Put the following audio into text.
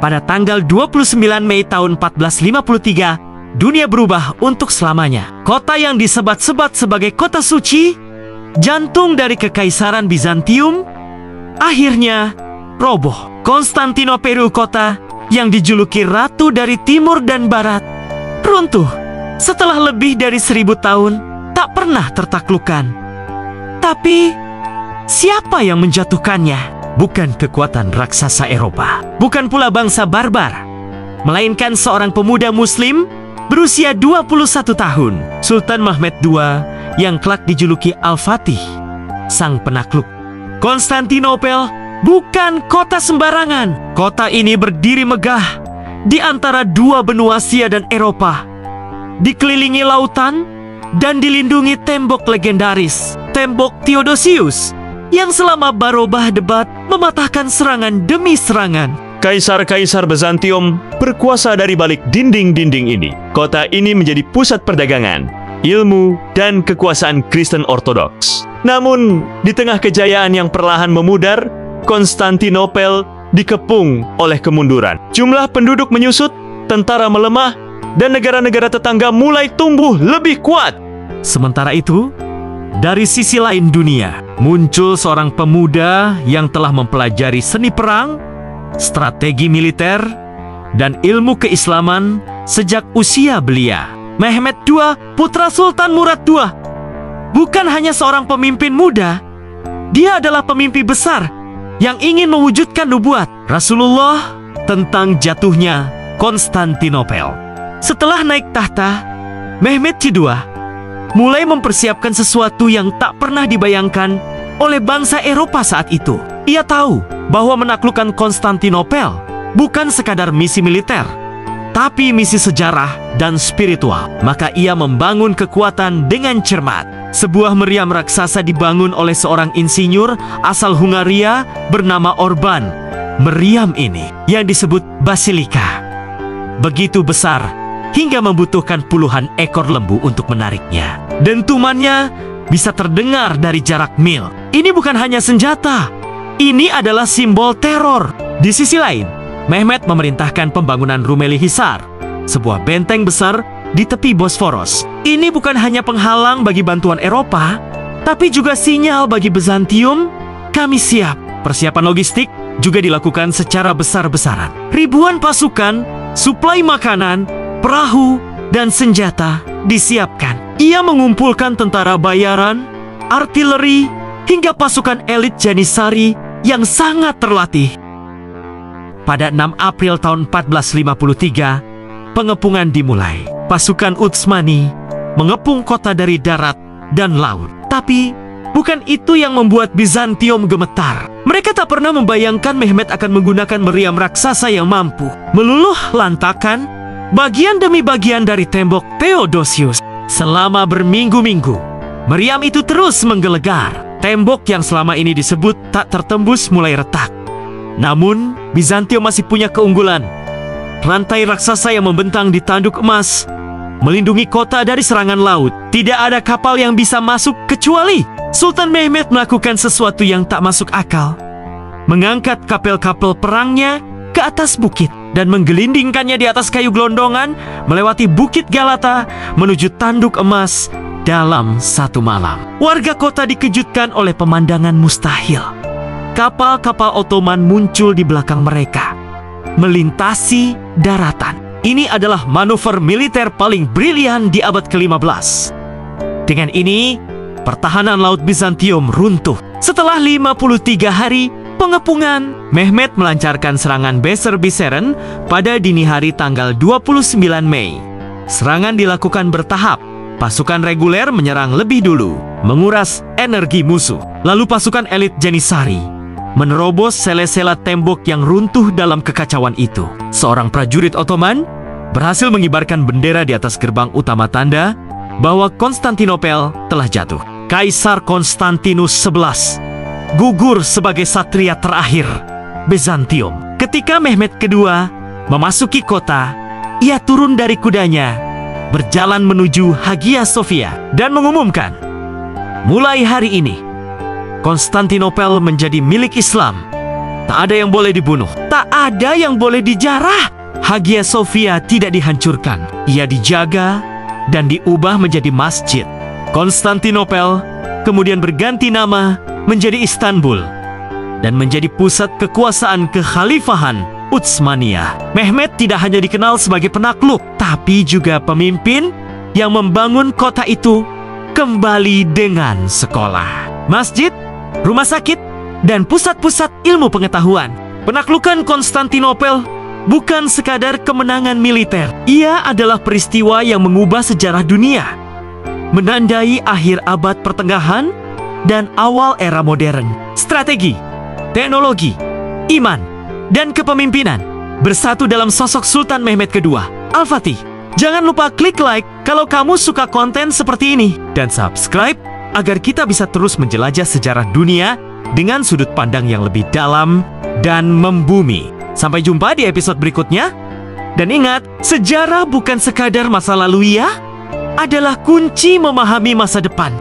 Pada tanggal 29 Mei tahun 1453, dunia berubah untuk selamanya. Kota yang disebat-sebat sebagai kota suci, jantung dari kekaisaran Bizantium, akhirnya roboh. Konstantinopel, kota yang dijuluki Ratu dari Timur dan Barat, runtuh setelah lebih dari 1000 tahun tak pernah tertaklukkan. Tapi siapa yang menjatuhkannya? Bukan kekuatan raksasa Eropa, bukan pula bangsa barbar, melainkan seorang pemuda Muslim berusia 21 tahun, Sultan Mehmed II, yang kelak dijuluki Al-Fatih, sang penakluk. Konstantinopel bukan kota sembarangan. Kota ini berdiri megah di antara dua benua Asia dan Eropa, dikelilingi lautan dan dilindungi tembok legendaris, tembok Theodosius, yang selama barobah debat mematahkan serangan demi serangan. Kaisar-kaisar Bizantium berkuasa dari balik dinding-dinding ini. Kota ini menjadi pusat perdagangan, ilmu, dan kekuasaan Kristen Ortodoks. Namun, di tengah kejayaan yang perlahan memudar, Konstantinopel dikepung oleh kemunduran. Jumlah penduduk menyusut, tentara melemah, dan negara-negara tetangga mulai tumbuh lebih kuat. Sementara itu, dari sisi lain dunia, muncul seorang pemuda yang telah mempelajari seni perang, strategi militer, dan ilmu keislaman sejak usia belia. Mehmed II, putra Sultan Murad II, bukan hanya seorang pemimpin muda, dia adalah pemimpi besar yang ingin mewujudkan nubuat Rasulullah tentang jatuhnya Konstantinopel. Setelah naik tahta, Mehmed II mulai mempersiapkan sesuatu yang tak pernah dibayangkan oleh bangsa Eropa saat itu. Ia tahu bahwa menaklukkan Konstantinopel bukan sekadar misi militer, tapi misi sejarah dan spiritual. Maka ia membangun kekuatan dengan cermat. Sebuah meriam raksasa dibangun oleh seorang insinyur asal Hungaria bernama Orban. Meriam ini, yang disebut Basilika, begitu besar hingga membutuhkan puluhan ekor lembu untuk menariknya. Dentumannya bisa terdengar dari jarak mil. Ini bukan hanya senjata, ini adalah simbol teror. Di sisi lain, Mehmed memerintahkan pembangunan Rumeli Hisar, sebuah benteng besar di tepi Bosforos. Ini bukan hanya penghalang bagi bantuan Eropa, tapi juga sinyal bagi Bizantium, kami siap. Persiapan logistik juga dilakukan secara besar-besaran. Ribuan pasukan, suplai makanan, perahu, dan senjata disiapkan. Ia mengumpulkan tentara bayaran, artileri, hingga pasukan elit Janissary yang sangat terlatih. Pada 6 April tahun 1453, pengepungan dimulai. Pasukan Utsmani mengepung kota dari darat dan laut. Tapi bukan itu yang membuat Bizantium gemetar. Mereka tak pernah membayangkan Mehmed akan menggunakan meriam raksasa yang mampu meluluh lantakan bagian demi bagian dari tembok Theodosius. Selama berminggu-minggu, meriam itu terus menggelegar. Tembok yang selama ini disebut tak tertembus mulai retak. Namun, Bizantium masih punya keunggulan. Rantai raksasa yang membentang di tanduk emas melindungi kota dari serangan laut. Tidak ada kapal yang bisa masuk kecuali Sultan Mehmed melakukan sesuatu yang tak masuk akal. Mengangkat kapal-kapal perangnya ke atas bukit dan menggelindingkannya di atas kayu gelondongan melewati Bukit Galata menuju tanduk emas dalam satu malam. Warga kota dikejutkan oleh pemandangan mustahil. Kapal-kapal Ottoman muncul di belakang mereka, melintasi daratan. Ini adalah manuver militer paling brilian di abad ke-15. Dengan ini, pertahanan laut Bizantium runtuh. Setelah 53 hari pengepungan, Mehmed melancarkan serangan Besser-Biseren pada dini hari tanggal 29 Mei. Serangan dilakukan bertahap. Pasukan reguler menyerang lebih dulu, menguras energi musuh. Lalu pasukan elit Janissary menerobos sela-sela tembok yang runtuh dalam kekacauan itu. Seorang prajurit Ottoman berhasil mengibarkan bendera di atas gerbang utama, tanda bahwa Konstantinopel telah jatuh. Kaisar Konstantinus XI gugur sebagai satria terakhir Bizantium. Ketika Mehmed II memasuki kota, ia turun dari kudanya, berjalan menuju Hagia Sophia, dan mengumumkan, mulai hari ini Konstantinopel menjadi milik Islam. Tak ada yang boleh dibunuh. Tak ada yang boleh dijarah. Hagia Sophia tidak dihancurkan. Ia dijaga dan diubah menjadi masjid. Konstantinopel kemudian berganti nama menjadi Istanbul dan menjadi pusat kekuasaan kekhalifahan Utsmaniyah. Mehmet tidak hanya dikenal sebagai penakluk, tapi juga pemimpin yang membangun kota itu kembali dengan sekolah, masjid, rumah sakit, dan pusat-pusat ilmu pengetahuan. Penaklukan Konstantinopel bukan sekadar kemenangan militer. Ia adalah peristiwa yang mengubah sejarah dunia, menandai akhir abad pertengahan dan awal era modern. Strategi, teknologi, iman, dan kepemimpinan bersatu dalam sosok Sultan Mehmet II, Al-Fatih. Jangan lupa klik like kalau kamu suka konten seperti ini, dan subscribe agar kita bisa terus menjelajah sejarah dunia dengan sudut pandang yang lebih dalam dan membumi. Sampai jumpa di episode berikutnya. Dan ingat, sejarah bukan sekadar masa lalu ya, adalah kunci memahami masa depan.